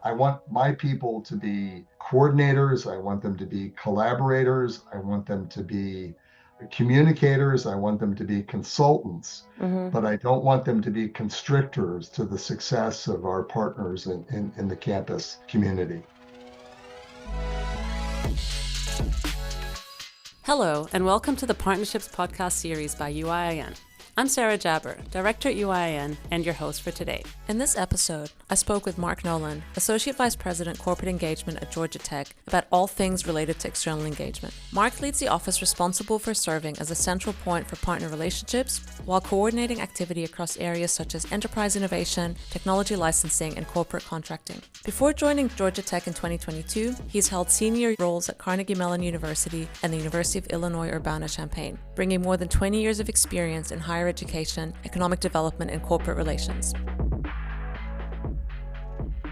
I want my people to be coordinators. I want them to be collaborators. I want them to be communicators. I want them to be consultants, Hmm. but I don't want them to be constrictors to the success of our partners in the campus community. Hello, and welcome to the Partnerships podcast series by UIN. I'm Sarah Jabber, Director at UIN, and your host for today. In this episode, I spoke with Mark Nolan, Associate Vice President Corporate Engagement at Georgia Tech, about all things related to external engagement. Mark leads the office responsible for serving as a central point for partner relationships while coordinating activity across areas such as enterprise innovation, technology licensing, and corporate contracting. Before joining Georgia Tech in 2022, he's held senior roles at Carnegie Mellon University and the University of Illinois Urbana-Champaign, bringing more than 20 years of experience in higher education, economic development, and corporate relations.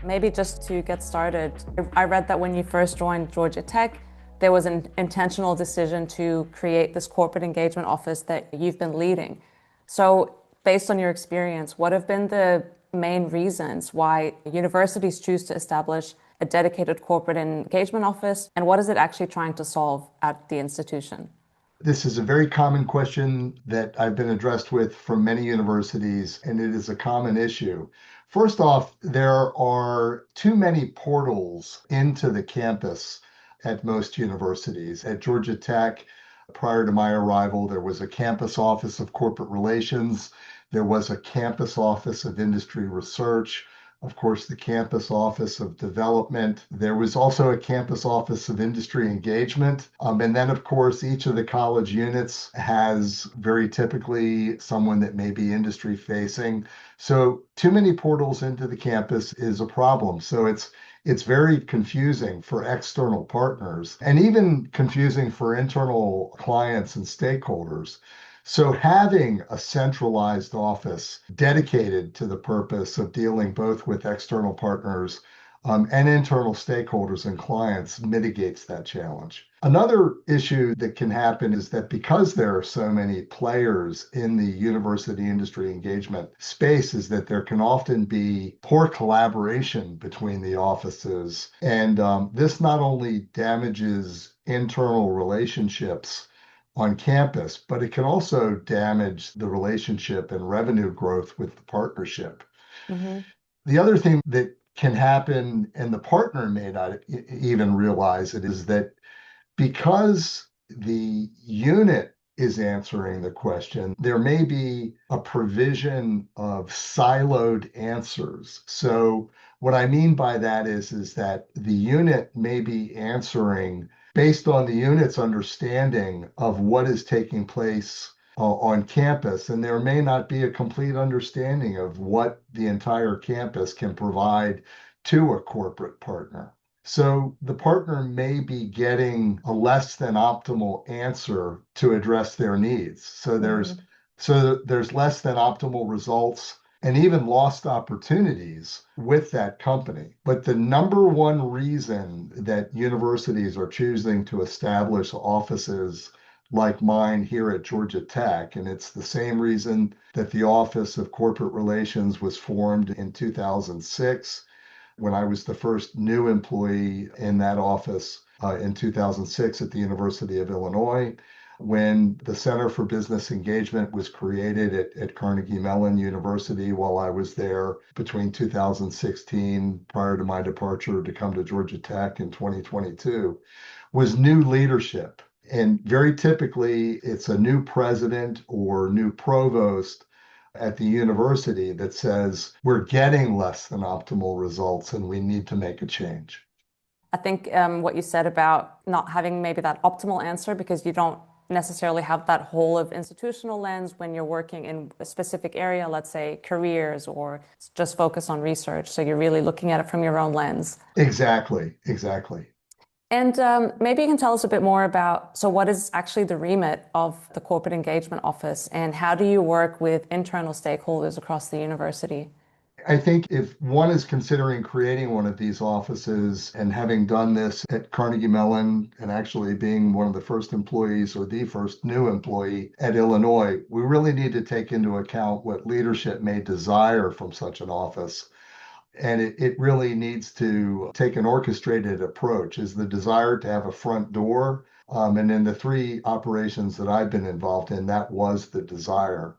Maybe just to get started, I read that when you first joined Georgia Tech, there was an intentional decision to create this corporate engagement office that you've been leading. So, based on your experience, what have been the main reasons why universities choose to establish a dedicated corporate engagement office, and what is it actually trying to solve at the institution? This is a very common question that I've been addressed with from many universities, and it is a common issue. First off, there are too many portals into the campus at most universities. At Georgia Tech, prior to my arrival, there was a campus office of corporate relations, there was a campus office of industry research, of course, the campus office of development. There was also a campus office of industry engagement. And then, of course, each of the college units has very typically someone that may be industry facing. So too many portals into the campus is a problem. So it's very confusing for external partners and even confusing for internal clients and stakeholders. So having a centralized office dedicated to the purpose of dealing both with external partners and internal stakeholders and clients mitigates that challenge. Another issue that can happen is that because there are so many players in the university industry engagement space, is that there can often be poor collaboration between the offices. And this not only damages internal relationships on campus, but it can also damage the relationship and revenue growth with the partnership. Mm-hmm. The other thing that can happen, and the partner may not even realize it, is that because the unit is answering the question, there may be a provision of siloed answers. So what I mean by that is that the unit may be answering based on the unit's understanding of what is taking place on campus, and there may not be a complete understanding of what the entire campus can provide to a corporate partner. So the partner may be getting a less than optimal answer to address their needs. Mm-hmm. So there's less than optimal results and even lost opportunities with that company. But the number one reason that universities are choosing to establish offices like mine here at Georgia Tech, and it's the same reason that the Office of Corporate Relations was formed in 2006 when I was the first new employee in that office in 2006 at the University of Illinois, when the Center for Business Engagement was created at Carnegie Mellon University while I was there between 2016, prior to my departure to come to Georgia Tech in 2022, was new leadership. And very typically, it's a new president or new provost at the university that says, we're getting less than optimal results and we need to make a change. I think what you said about not having maybe that optimal answer because you don't necessarily have that whole of institutional lens when you're working in a specific area, let's say careers or just focus on research. So you're really looking at it from your own lens. Exactly, exactly. And maybe you can tell us a bit more about, so what is actually the remit of the Corporate Engagement Office and how do you work with internal stakeholders across the university? I think if one is considering creating one of these offices and having done this at Carnegie Mellon and actually being one of the first employees or the first new employee at Illinois, we really need to take into account what leadership may desire from such an office. And it really needs to take an orchestrated approach, is the desire to have a front door. And in the three operations that I've been involved in, that was the desire.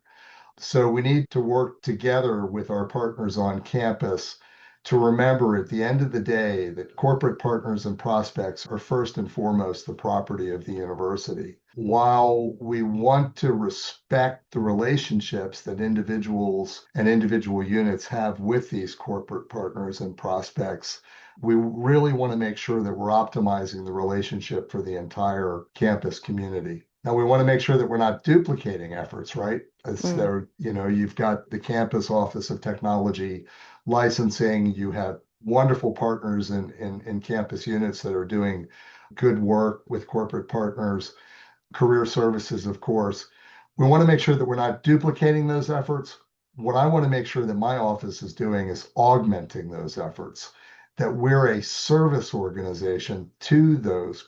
So we need to work together with our partners on campus to remember at the end of the day that corporate partners and prospects are first and foremost the property of the university. While we want to respect the relationships that individuals and individual units have with these corporate partners and prospects, we really want to make sure that we're optimizing the relationship for the entire campus community. Now, we want to make sure that we're not duplicating efforts, right? As Mm. there, you've got the campus office of technology licensing, you have wonderful partners in campus units that are doing good work with corporate partners, career services, of course. We want to make sure that we're not duplicating those efforts. What I want to make sure that my office is doing is augmenting those efforts, that we're a service organization to those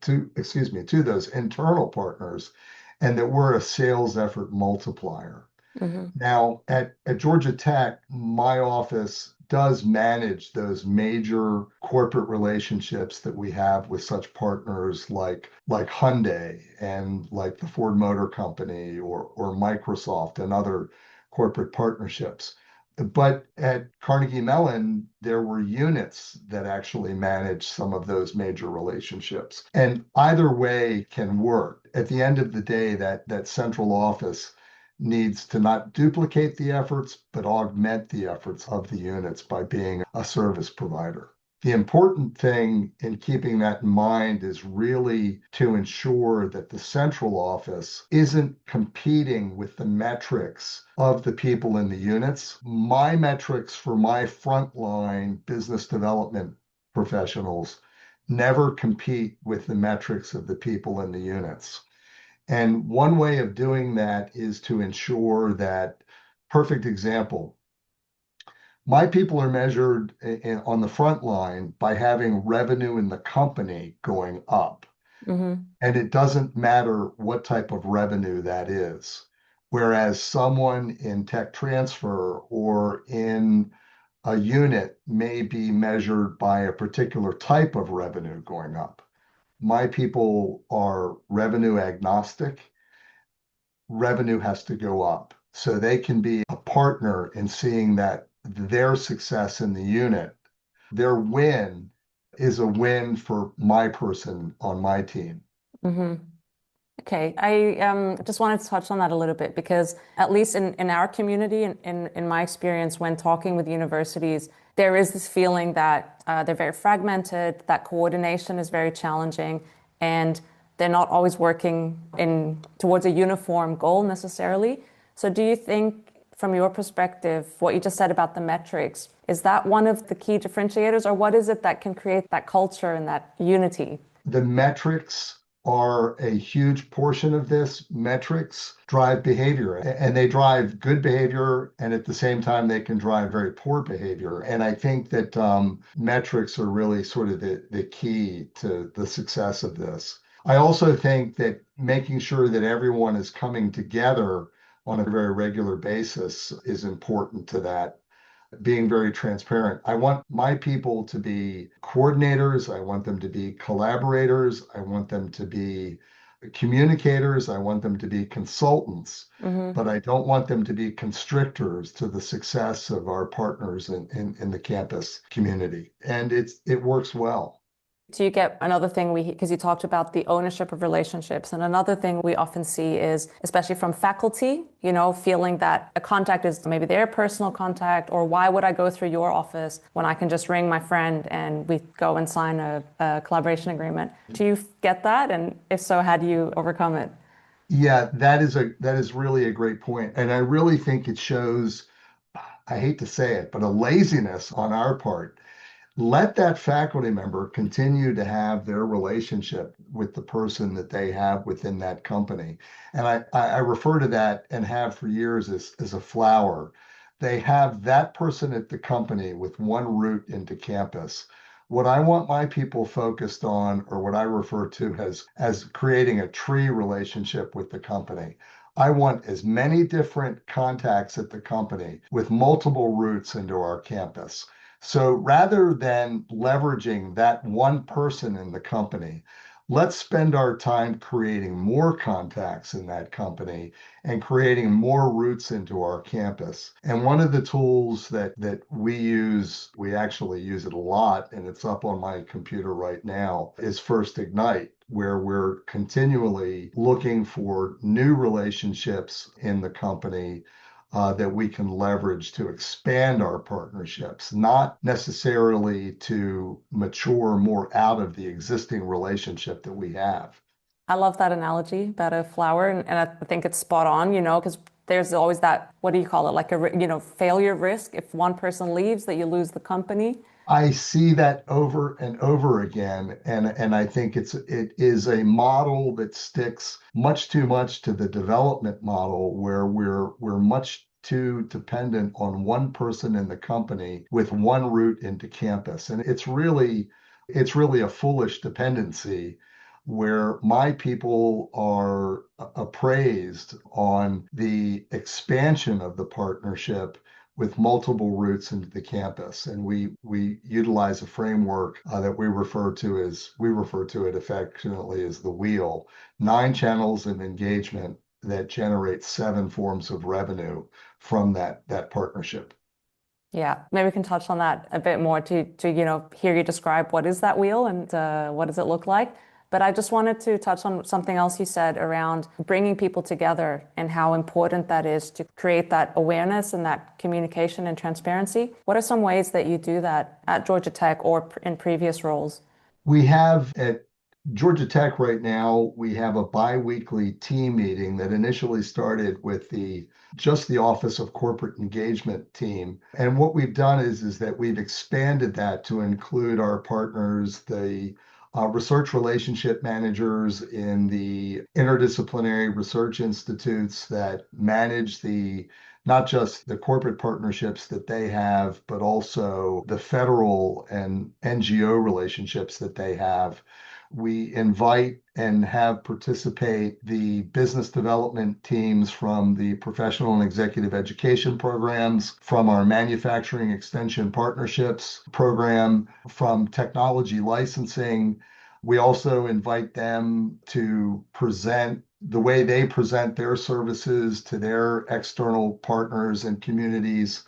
to those internal partners, and that we're a sales effort multiplier. Hmm. Now, at Georgia Tech, my office does manage those major corporate relationships that we have with such partners like Hyundai and like the Ford Motor Company or Microsoft and other corporate partnerships. But at Carnegie Mellon, there were units that actually managed some of those major relationships. And either way can work. At the end of the day, that central office needs to not duplicate the efforts, but augment the efforts of the units by being a service provider. The important thing in keeping that in mind is really to ensure that the central office isn't competing with the metrics of the people in the units. My metrics for my frontline business development professionals never compete with the metrics of the people in the units. And one way of doing that is to ensure that, perfect example, my people are measured on the front line by having revenue in the company going up. Hmm. And it doesn't matter what type of revenue that is. Whereas someone in tech transfer or in a unit may be measured by a particular type of revenue going up. My people are revenue agnostic. Revenue has to go up so they can be a partner in seeing that their success in the unit, their win is a win for my person on my team. Hmm. Okay, I just wanted to touch on that a little bit because at least in our community, in my experience when talking with universities, there is this feeling that they're very fragmented, that coordination is very challenging, and they're not always working in towards a uniform goal necessarily. So do you think, from your perspective, what you just said about the metrics, is that one of the key differentiators, or what is it that can create that culture and that unity? The metrics are a huge portion of this. Metrics drive behavior and they drive good behavior. And at the same time, they can drive very poor behavior. And I think that metrics are really sort of the key to the success of this. I also think that making sure that everyone is coming together on a very regular basis is important to that, being very transparent. I want my people to be coordinators. I want them to be collaborators. I want them to be communicators. I want them to be consultants, Hmm. but I don't want them to be constrictors to the success of our partners in the campus community. And it works well. So you get another thing because you talked about the ownership of relationships. And another thing we often see is, especially from faculty, feeling that a contact is maybe their personal contact, or why would I go through your office when I can just ring my friend and we go and sign a collaboration agreement? Do you get that? And if so, how do you overcome it? Yeah, that is really a great point. And I really think it shows, I hate to say it, but a laziness on our part. Let that faculty member continue to have their relationship with the person that they have within that company. And I refer to that and have for years as a flower. They have that person at the company with one route into campus. What I want my people focused on, or what I refer to as creating a tree relationship with the company. I want as many different contacts at the company with multiple routes into our campus. So rather than leveraging that one person in the company, let's spend our time creating more contacts in that company and creating more routes into our campus. And one of the tools that we use, we actually use it a lot, and it's up on my computer right now, is First Ignite, where we're continually looking for new relationships in the company that we can leverage to expand our partnerships, not necessarily to mature more out of the existing relationship that we have. I love that analogy about a flower, and I think it's spot on, because there's always that, what do you call it, like failure risk. If one person leaves, that you lose the company. I see that over and over again, and I think it is a model that sticks much too much to the development model, where we're much too dependent on one person in the company with one route into campus, and it's really a foolish dependency where my people are appraised on the expansion of the partnership with multiple routes into the campus. And we utilize a framework that we refer to it affectionately as the wheel, 9 channels of engagement that generate 7 forms of revenue from that partnership. Yeah, maybe we can touch on that a bit more to hear you describe what is that wheel and what does it look like. But I just wanted to touch on something else you said around bringing people together and how important that is to create that awareness and that communication and transparency. What are some ways that you do that at Georgia Tech or in previous roles? We have at Georgia Tech right now, we have a biweekly team meeting that initially started with just the Office of Corporate Engagement team. And what we've done is that we've expanded that to include our partners, the research relationship managers in the interdisciplinary research institutes that manage not just the corporate partnerships that they have, but also the federal and NGO relationships that they have. We invite and have participate the business development teams from the professional and executive education programs, from our manufacturing extension partnerships program, from technology licensing. We also invite them to present the way they present their services to their external partners and communities.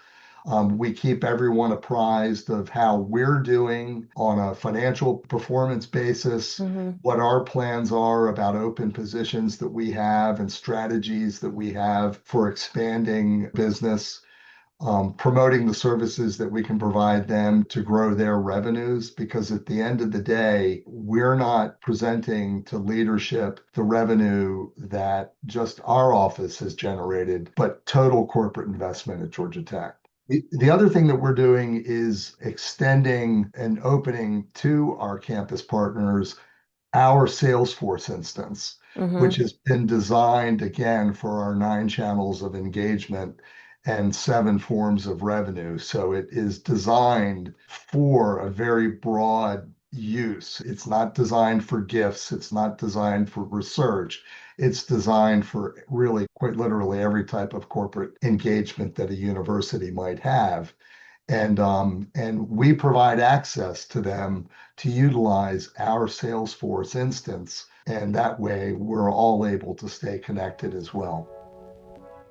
We keep everyone apprised of how we're doing on a financial performance basis, what our plans are about open positions that we have and strategies that we have for expanding business, promoting the services that we can provide them to grow their revenues. Because at the end of the day, we're not presenting to leadership the revenue that just our office has generated, but total corporate investment at Georgia Tech. The other thing that we're doing is extending and opening to our campus partners our Salesforce instance, which has been designed again for our 9 channels of engagement and 7 forms of revenue. So it is designed for a very broad use. It's not designed for gifts. It's not designed for research. It's designed for really quite literally every type of corporate engagement that a university might have. And we provide access to them to utilize our Salesforce instance. And that way we're all able to stay connected as well.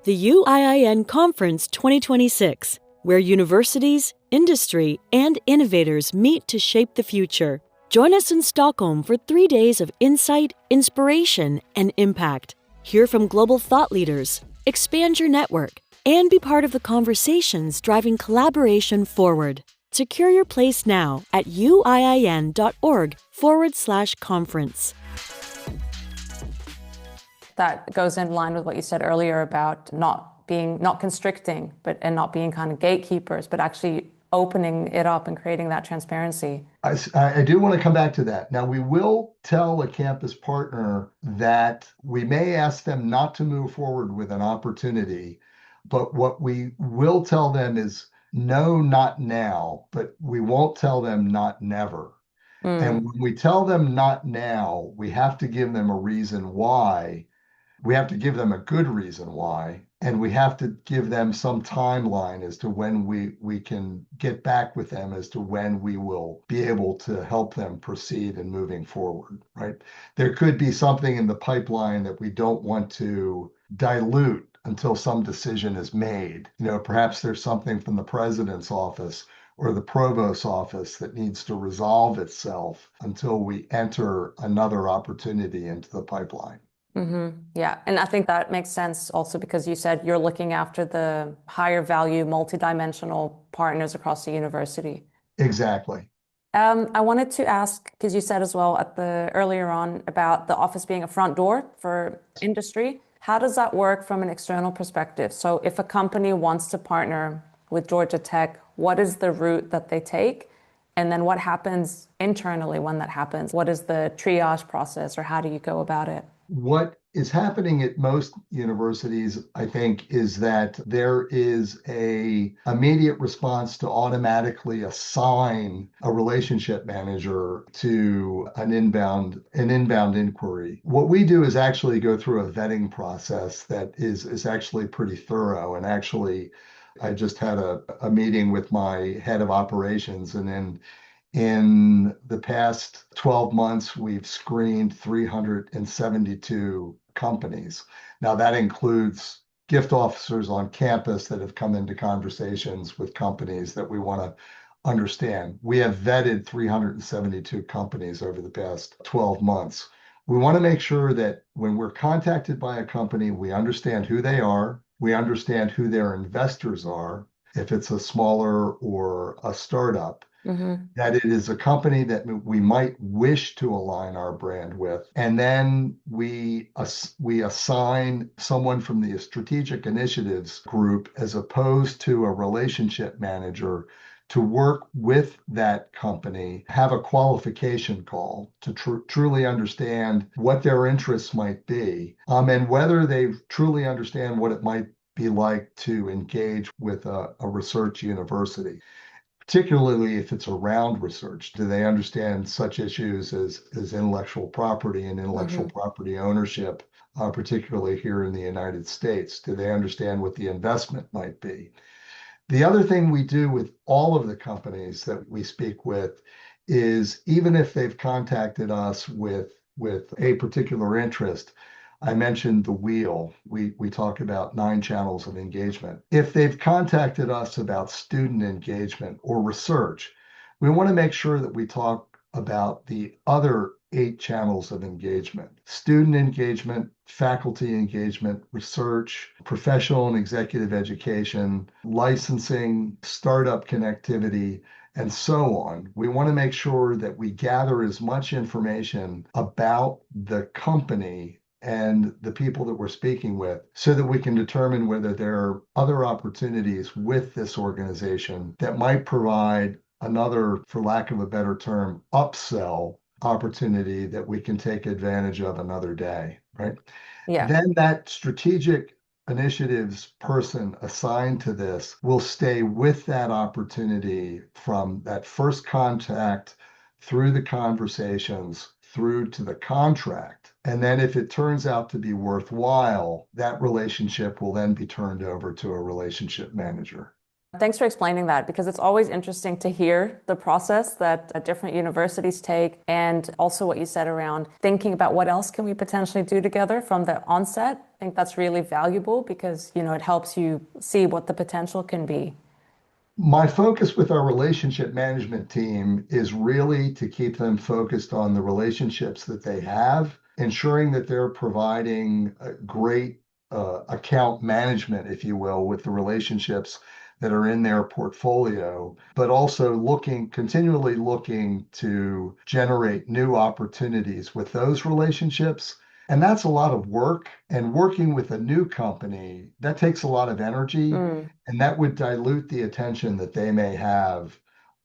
The UIIN Conference 2026, where universities, industry, and innovators meet to shape the future. Join us in Stockholm for 3 days of insight, inspiration, and impact. Hear from global thought leaders, expand your network, and be part of the conversations driving collaboration forward. Secure your place now at uiin.org/conference. That goes in line with what you said earlier about not constricting, and not being kind of gatekeepers, but actually opening it up and creating that transparency. I do want to come back to that. Now, we will tell a campus partner that we may ask them not to move forward with an opportunity, but what we will tell them is no, not now, but we won't tell them not never. And when we tell them not now, we have to give them a reason why. We have to give them a good reason why, and we have to give them some timeline as to when we can get back with them as to when we will be able to help them proceed in moving forward, right? There could be something in the pipeline that we don't want to dilute until some decision is made. Perhaps there's something from the president's office or the provost's office that needs to resolve itself until we enter another opportunity into the pipeline. Yeah. And I think that makes sense also because you said you're looking after the higher value, multidimensional partners across the university. Exactly. I wanted to ask, because you said as well earlier on about the office being a front door for industry. How does that work from an external perspective? So if a company wants to partner with Georgia Tech, what is the route that they take? And then what happens internally when that happens? What is the triage process, or how do you go about it? What is happening at most universities, I think, is that there is a immediate response to automatically assign a relationship manager to an inbound inquiry. What we do is actually go through a vetting process that is actually pretty thorough. And actually, I just had a meeting with my head of operations, and then in the past 12 months, we've screened 372 companies. Now, that includes gift officers on campus that have come into conversations with companies that we want to understand. We have vetted 372 companies over the past 12 months. We want to make sure that when we're contacted by a company, we understand who they are, we understand who their investors are, if it's a smaller or a startup, that it is a company that we might wish to align our brand with. And then we assign someone from the strategic initiatives group as opposed to a relationship manager to work with that company, have a qualification call to truly understand what their interests might be, and whether they truly understand what it might be like to engage with a research university, particularly if it's around research. Do they understand such issues as intellectual property and intellectual property ownership, particularly here in the United States? Do they understand what the investment might be? The other thing we do with all of the companies that we speak with is, even if they've contacted us with a particular interest, I mentioned the wheel. We talk about 9 channels of engagement. If they've contacted us about student engagement or research, we want to make sure that we talk about the other 8 channels of engagement: student engagement, faculty engagement, research, professional and executive education, licensing, startup connectivity, and so on. We want to make sure that we gather as much information about the company and the people that we're speaking with so that we can determine whether there are other opportunities with this organization that might provide another, for lack of a better term, upsell opportunity that we can take advantage of another day, right? Yeah. Then that strategic initiatives person assigned to this will stay with that opportunity from that first contact through the conversations through to the contract. And then if it turns out to be worthwhile, that relationship will then be turned over to a relationship manager. Thanks for explaining that, because it's always interesting to hear the process that different universities take, and also what you said around thinking about what else can we potentially do together from the onset. I think that's really valuable because, it helps you see what the potential can be. My focus with our relationship management team is really to keep them focused on the relationships that they have, ensuring that they're providing great account management, if you will, with the relationships that are in their portfolio, but also continually looking to generate new opportunities with those relationships. And that's a lot of work. And working with a new company, that takes a lot of energy, and that would dilute the attention that they may have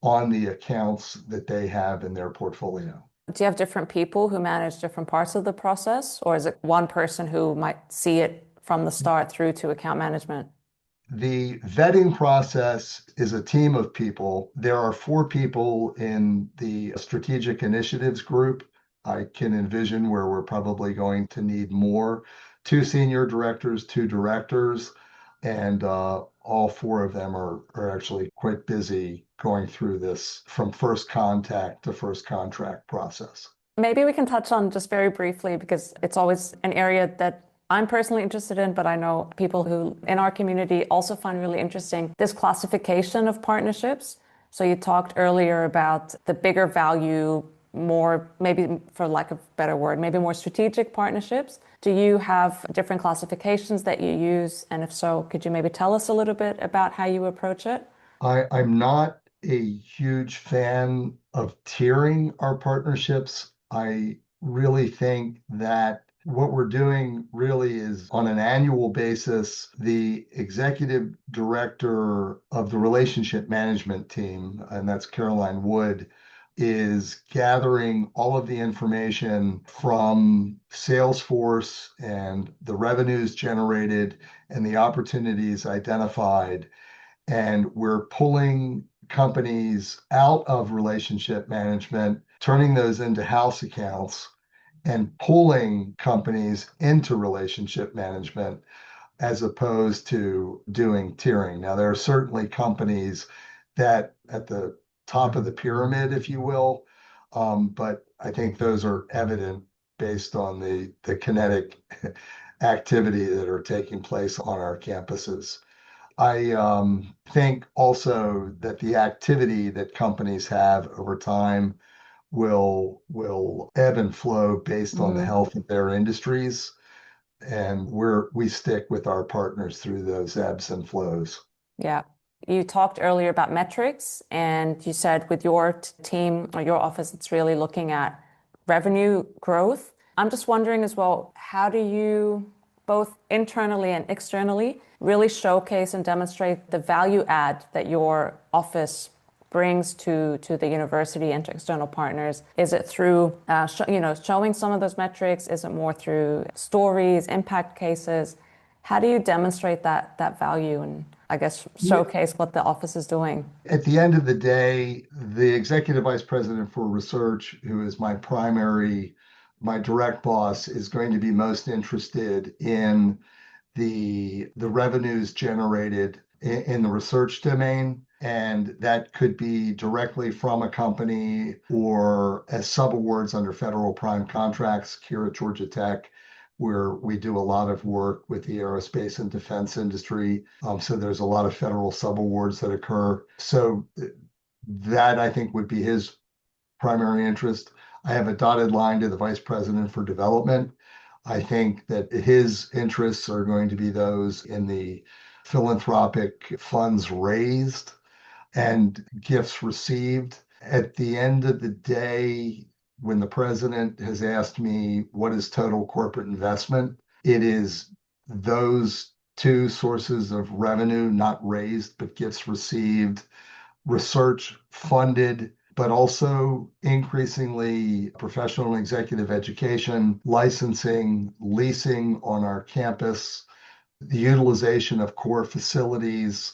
on the accounts that they have in their portfolio. Do you have different people who manage different parts of the process, or is it one person who might see it from the start through to account management? The vetting process is a team of people. There are 4 people in the strategic initiatives group. I can envision where we're probably going to need more two senior directors, two directors, and all four of them are actually quite busy going through this from first contact to first contract process. Maybe we can touch on just very briefly, because it's always an area that I'm personally interested in, but I know people who in our community also find really interesting this classification of partnerships. So you talked earlier about the bigger value, more, maybe for lack of a better word, maybe more strategic partnerships. Do you have different classifications that you use? And if so, could you maybe tell us a little bit about how you approach it? I'm not a huge fan of tiering our partnerships. I really think that what we're doing really is on an annual basis, the executive director of the relationship management team, and that's Caroline Wood, is gathering all of the information from Salesforce and the revenues generated and the opportunities identified. And we're pulling companies out of relationship management, turning those into house accounts, and pulling companies into relationship management as opposed to doing tiering. Now, there are certainly companies that at the top of the pyramid, if you will, but I think those are evident based on the kinetic activity that are taking place on our campuses. I think also that the activity that companies have over time will ebb and flow based on the health of their industries, and we stick with our partners through those ebbs and flows. Yeah. You talked earlier about metrics, and you said with your team or your office, it's really looking at revenue growth. I'm just wondering as well, how do you both internally and externally really showcase and demonstrate the value add that your office brings to the university and to external partners? Is it through showing some of those metrics? Is it more through stories, impact cases? How do you demonstrate that value and, I guess, showcase what the office is doing? At the end of the day, the executive vice president for research, who is my direct boss, is going to be most interested in the revenues generated in the research domain. And that could be directly from a company or as subawards under federal prime contracts here at Georgia Tech, where we do a lot of work with the aerospace and defense industry. So there's a lot of federal subawards that occur. So that, I think, would be his primary interest. I have a dotted line to the vice president for development. I think that his interests are going to be those in the philanthropic funds raised and gifts received. At the end of the day, when the president has asked me what is total corporate investment, it is those two sources of revenue, not raised, but gifts received, research funded, but also increasingly professional and executive education, licensing, leasing on our campus, the utilization of core facilities,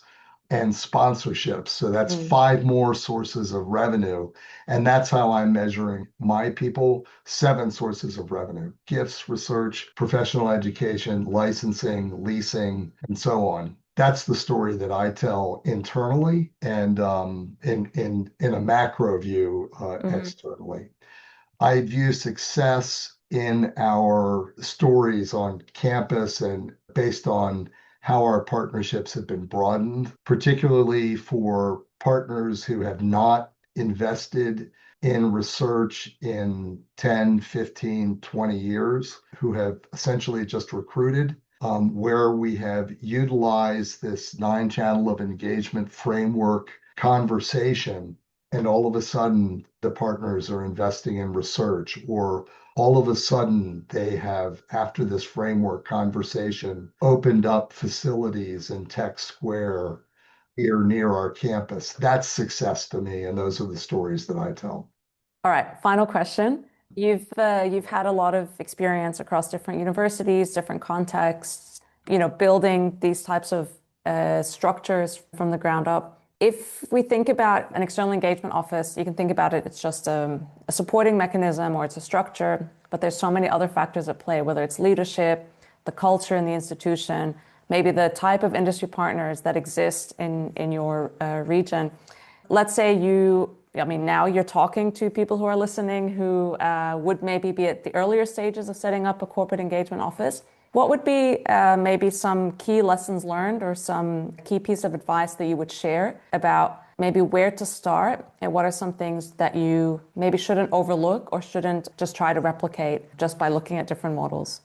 and sponsorships. So that's 5 more sources of revenue. And that's how I'm measuring my people: 7 sources of revenue: gifts, research, professional education, licensing, leasing, and so on. That's the story that I tell internally and in a macro view externally. I view success in our stories on campus and based on how our partnerships have been broadened, particularly for partners who have not invested in research in 10, 15, 20 years, who have essentially just recruited, where we have utilized this 9-channel of engagement framework conversation, and all of a sudden the partners are investing in research, or all of a sudden they have, after this framework conversation, opened up facilities in Tech Square here near our campus. That's success to me, and those are the stories that I tell. All right, final question. You've had a lot of experience across different universities, different contexts, building these types of structures from the ground up. If we think about an external engagement office, you can think about it, it's just a supporting mechanism or it's a structure, but there's so many other factors at play, whether it's leadership, the culture in the institution, maybe the type of industry partners that exist in your region. Let's say now you're talking to people who are listening who would maybe be at the earlier stages of setting up a corporate engagement office. What would be maybe some key lessons learned or some key piece of advice that you would share about maybe where to start, and what are some things that you maybe shouldn't overlook or shouldn't just try to replicate just by looking at different models?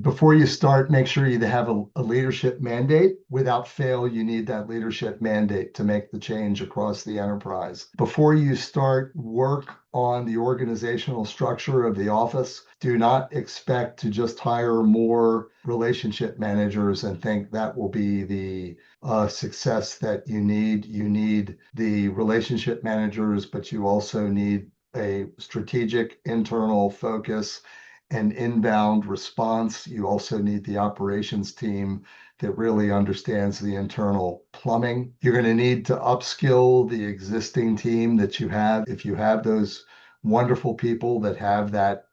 Before you start, make sure you have a leadership mandate. Without fail, you need that leadership mandate to make the change across the enterprise. Before you start work on the organizational structure of the office, do not expect to just hire more relationship managers and think that will be the success that you need. You need the relationship managers, but you also need a strategic internal focus and inbound response. You also need the operations team that really understands the internal plumbing. You're going to need to upskill the existing team that you have. If you have those wonderful people that have that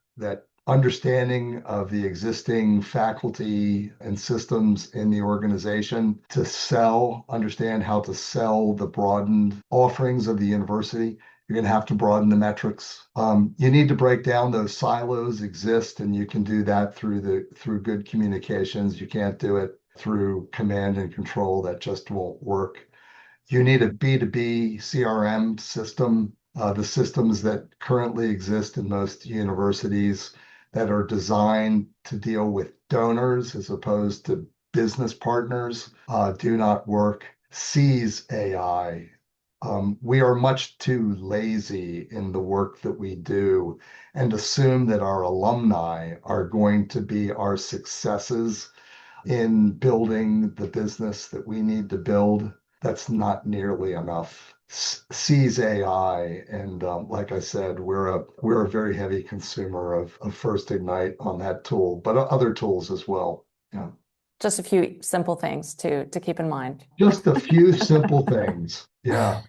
understanding of the existing faculty and systems in the organization to understand how to sell the broadened offerings of the university. You're going to have to broaden the metrics. You need to break down those silos exist, and you can do that through good communications. You can't do it through command and control. That just won't work. You need a B2B CRM system. The systems that currently exist in most universities that are designed to deal with donors as opposed to business partners do not work. Seize AI. We are much too lazy in the work that we do and assume that our alumni are going to be our successes in building the business that we need to build. That's not nearly enough. Seize AI, and like I said, we're a very heavy consumer of First Ignite on that tool, but other tools as well. Yeah. Just a few simple things to keep in mind. Just a few simple things. Yeah.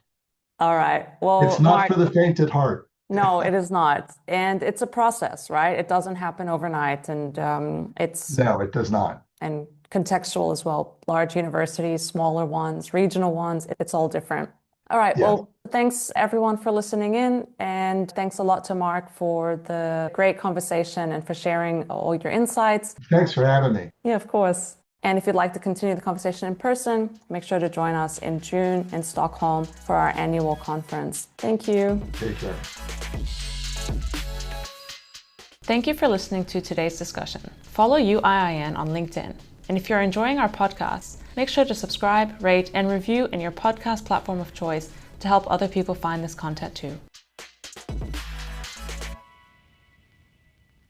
All right. Well, it's not Mark, for the faint at heart. No, it is not. And it's a process, right? It doesn't happen overnight. And No, it does not. And contextual as well. Large universities, smaller ones, regional ones, it's all different. All right. Yeah. Well, thanks everyone for listening in. And thanks a lot to Mark for the great conversation and for sharing all your insights. Thanks for having me. Yeah, of course. And if you'd like to continue the conversation in person, make sure to join us in June in Stockholm for our annual conference. Thank you. Take care. Thank you for listening to today's discussion. Follow UIIN on LinkedIn. And if you're enjoying our podcast, make sure to subscribe, rate, and review in your podcast platform of choice to help other people find this content too.